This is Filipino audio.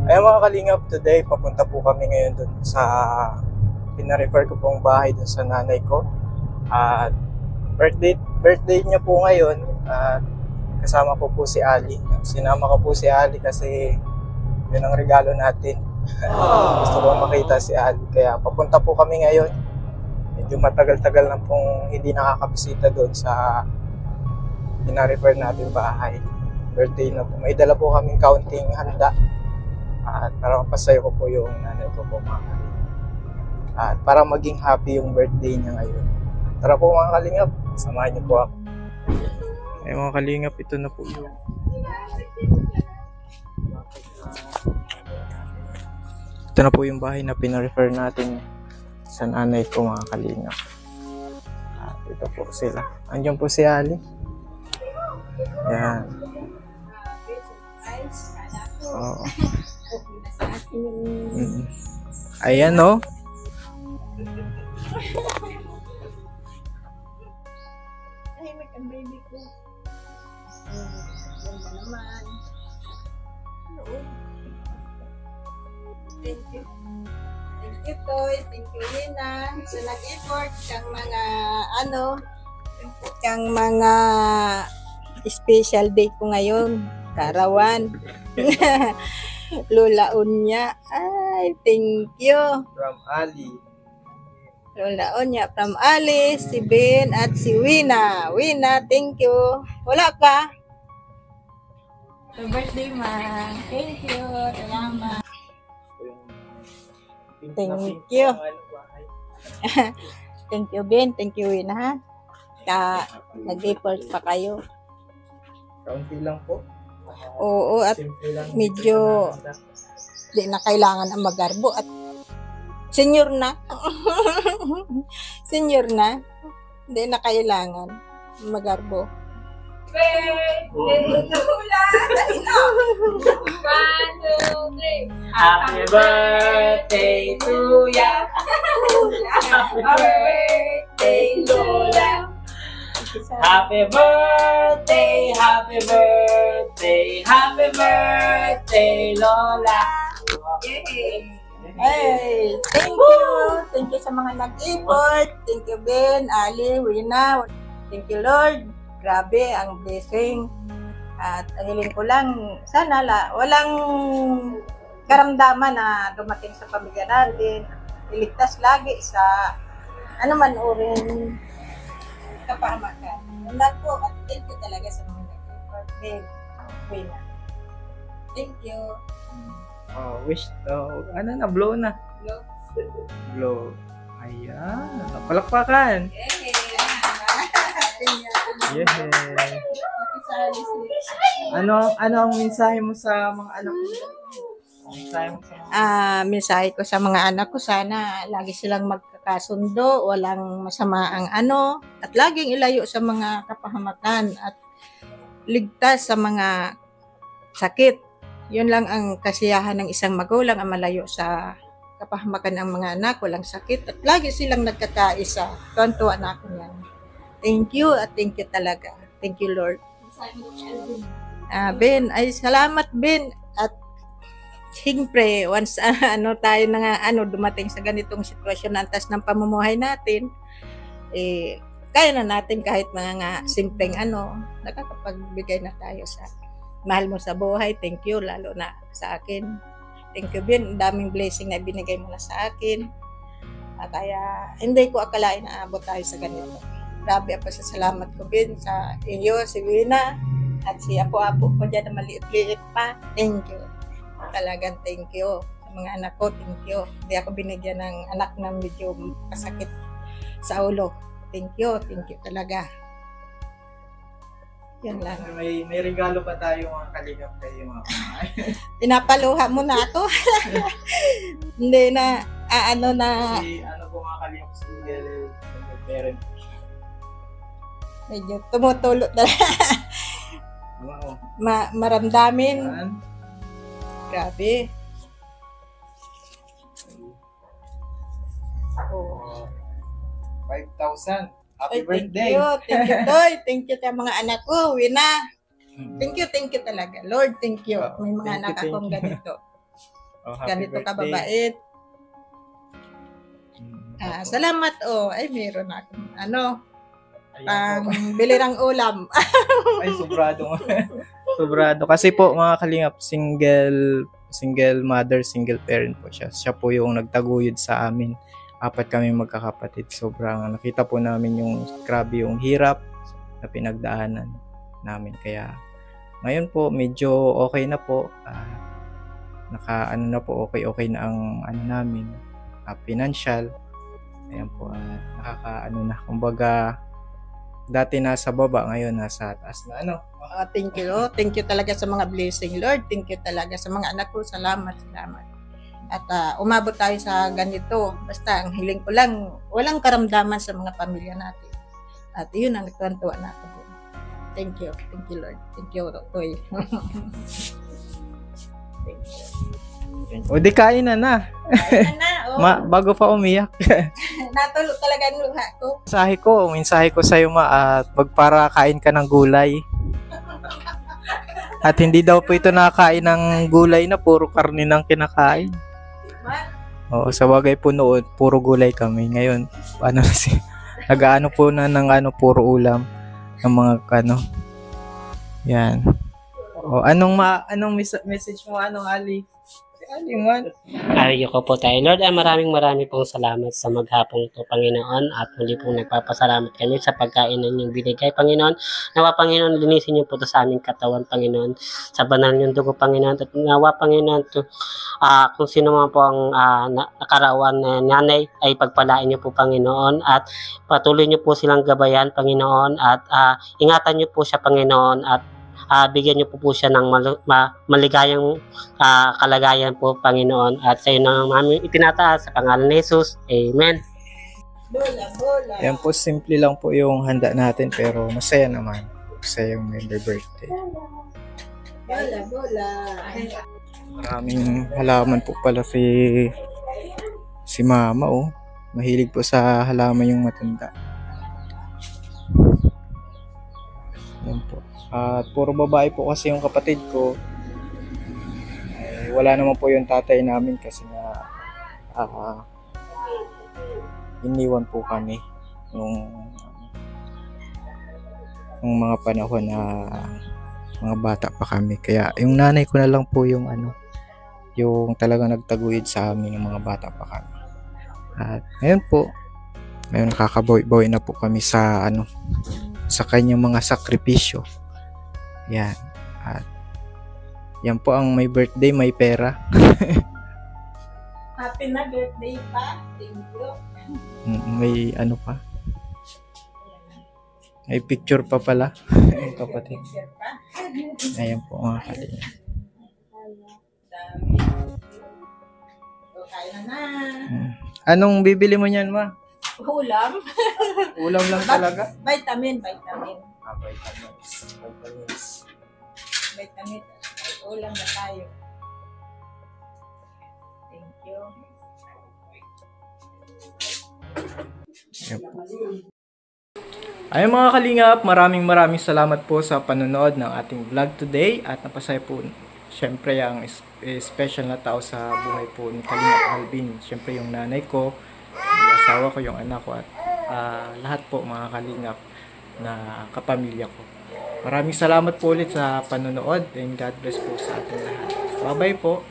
Ay mga kalingap, today papunta po kami ngayon dun sa pina-refer ko pong bahay dun sa nanay ko. At birthday niya po ngayon at kasama ko po si Ali. Sinama ko po si Ali kasi yun ang regalo natin. Gusto ko makita si Ali kaya papunta po kami ngayon. Medyo matagal-tagal na pong hindi nakakabisita doon sa pina-refer natin bahay. Birthday na po. May dala po kaming kaunting handa. At para mapasayo ko po yung nanay ko po mga kalingap. At para maging happy yung birthday niya ngayon. Tara po mga kalingap, samahan niyo po ako. Ay mga kalingap, ito na po yun. Ito na po yung bahay na pina-refer natin sa nanay ko mga kalingap. At ito po sila. Andiyan po si Ali. Yan. Oo. Ayan o. Ay, ang baby ko. Ganda naman. Thank you. Thank you, Toy. Thank you, Lina. Sa nag-effort kang mga kang mga special day ko ngayon. Karawan. Lola Unya. Ay, thank you. From Ali. Lola Unya from Ali, si Ben at si Wina. Wina, thank you. Wala ka? Happy birthday, ma. Thank you. Salamat. Thank you. Thank you, Ben. Thank you, Wina. Nag-effort pa kayo. Kaunti lang po. Oo, at medyo di na kailangan ang magarbo at senior na. Senior na. Di na kailangan magarbo. Happy birthday to ya. Happy birthday, Lola. Happy birthday, happy birthday, happy birthday, Lola. Hey, thank you. Thank you sa mga nag-effort. Thank you, Ben, Ali, Wina. Thank you, Lord. Grabe ang blessing. At ang hiling ko lang, sana walang karamdaman na dumating sa pamilya natin. Iligtas lagi sa anuman uring kapahamakan. Wala po at thank you talaga sa mga nag-effort. Ben, Wina. Thank you. Oh, wish. Oh, ano na, blow na. Hello. Blow. Ayan. Palakpakan. Yay! Yeah. Ano ang mensahe mo sa mga anak mo? Mensahe mo sa mga Mensahe ko sa mga anak ko, sana lagi silang magkakasundo, walang masama ang at laging ilayo sa mga kapahamakan at ligtas sa mga sakit. Yun lang ang kasiyahan ng isang magulang, ang malayo sa kapahamakan ng mga anak, walang sakit at lagi silang nagkakaisa. Tuwan-tuwa na ako yan. Thank you at thank you talaga. Thank you, Lord. Ben, ay salamat Ben at siyempre once tayo na nga dumating sa ganitong sitwasyon ng tas ng pamumuhay natin, kaya na natin kahit mga simpleng nakakapagbigay na tayo sa mahal mo sa buhay. Thank you lalo na sa akin. Thank you Ben, ang daming blessing na binigay mo na sa akin. Kaya hindi ko akalain na abot tayo sa ganito. Grabe ang pasasalamat ko Ben sa iyo, si Wina, at si Apo-Apo ko dyan na maliit-liit pa. Thank you. Talagang thank you. Sa mga anak ko, thank you. Hindi ako binigyan ng anak na medyo kasakit sa ulo. Thank you talaga. Yan lang. may regalo pa tayo mga kalingap kayo mga kamay. Pinapaluha mo na ako. Hindi na, Kasi po mga kalingap single parent. medyo tumutulot na maramdamin. Grabe. Oh. 5,000. Happy Ay, birthday. Thank you, Toy. Thank you sa mga anak ko, Wina. Thank you talaga. Lord, thank you. May mga Thank you, anak thank akong you. ganito. Oh, happy Ganito birthday. kababait. Opo. Salamat ay meron akong Ayan pang po. bili ng ulam. Ay, sobrado nga. Sobrado. Kasi po, mga kalingap, single mother, single parent po siya. Siya po yung nagtaguyod sa amin. 4 kami magkakapatid. Sobrang nakita po namin yung grabe yung hirap na pinagdaanan namin. Kaya ngayon po, medyo okay na po. Na po, okay na ang namin. Financial. Ayan po, na. Kumbaga, dati nasa baba, ngayon nasa taas na Thank you. Thank you talaga sa mga blessing, Lord. Thank you talaga sa mga anak ko. Salamat. At umabot tayo sa ganito. Basta ang hiling ko lang, walang karamdaman sa mga pamilya natin. At yun ang nagtuwa na ako. Thank you. Thank you, Lord. Thank you, Toy. Thank you. O di kain na. Ayan na, Bago pa umiyak. Natulog talaga ang luha ko. Mensahe ko sa'yo at magpara kain ka ng gulay. At hindi daw po ito nakakain ng gulay na puro karne nang kinakain. Oo, sa bagay po noon, puro gulay kami. Ngayon, nag-aano po na ng puro ulam ng mga Yan. O, anong message mo, Ali? Ali man. Ayoko po tayo. Lord, maraming pong salamat sa maghapong ito, Panginoon. At muli pong nagpapasalamat kami sa pagkain na inyong binigay, Panginoon. Nawa, Panginoon, linisin niyo po ito sa aming katawan, Panginoon. Sa banal niyong dugo, Panginoon. At nawa, Panginoon, kung sino man po ang nakarawan na nanay, ay pagpalain niyo po, Panginoon. At patuloy niyo po silang gabayan, Panginoon. At ingatan niyo po siya, Panginoon. At bigyan niyo po siya ng maligayang kalagayan po, Panginoon. At sa iyo na namin itinataas sa pangalan ni Jesus. Amen. Bola. Yan po, simple lang po yung handa natin pero masaya naman. Masaya yung member birthday. Bola. Maraming halaman po pala si Mama, oh. Mahilig po sa halaman yung matanda. Yan po. At puro babae po kasi yung kapatid ko. Wala naman po yung tatay namin kasi nga iniwan po kami nung mga panahon na mga bata pa kami. Kaya yung nanay ko na lang po yung yung talagang nagtaguyod sa amin ng mga bata pa kami. At ngayon nakakabawi na po kami sa sa kanyang mga sakripisyo. Yan. At yan po ang may birthday, may pera. Happy na birthday pa. Thank you. May pa. May picture pa pala. Yung kapatid. Ayan po mga kalingap. Kaya na. Anong bibili mo niyan, Ma? Ulam. Ulam lang talaga? Vitamin. Vitamins. Ulam na tayo. Thank you. Ayun mga kalingap, maraming salamat po sa panonood ng ating vlog today at napasaya po syempre ang special na tao sa buhay po ni Kalingap Alvin. Syempre yung nanay ko, yung asawa ko, yung anak ko at lahat po mga kalingap na kapamilya ko. Maraming salamat po ulit sa panonood and God bless po sa ating lahat. Bye-bye po.